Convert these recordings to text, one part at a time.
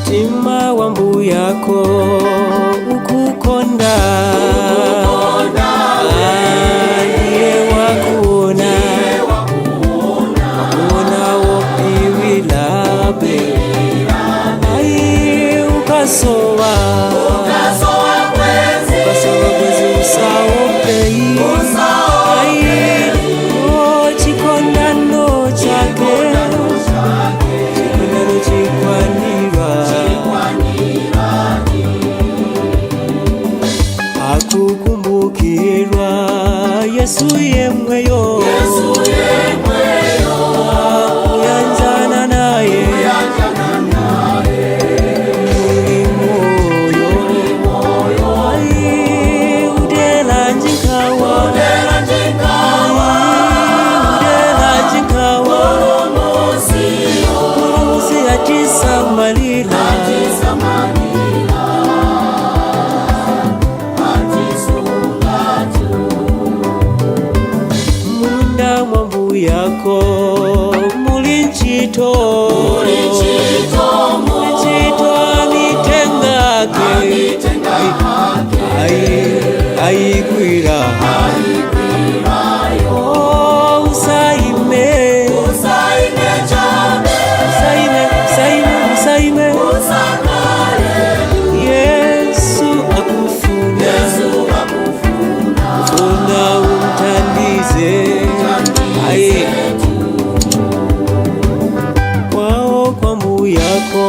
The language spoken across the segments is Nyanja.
Tima wa mbu yako ukukonda, ndiye wakuona wopiwilabe, ai ukasowa kwezi usaopei, ai chikondano chake chikwanira, akukumbukirwa Yesu yemweyo, uyanjana naye muri moyo, ai udela njikawa musi atisamalila, munda mwambu yako mulinchito amitengake, aikwira usaime, Yesu akufuna, funa umtandize, kwao kwa mbu yako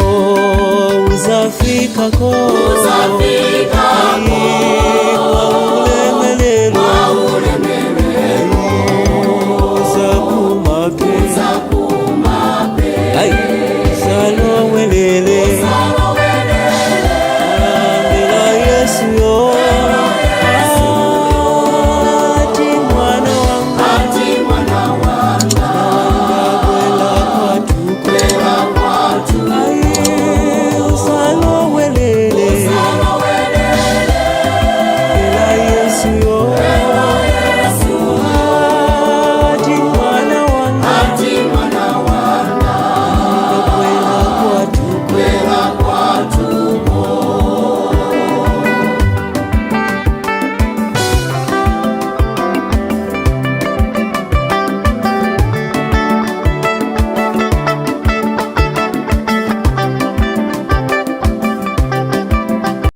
uzafikako,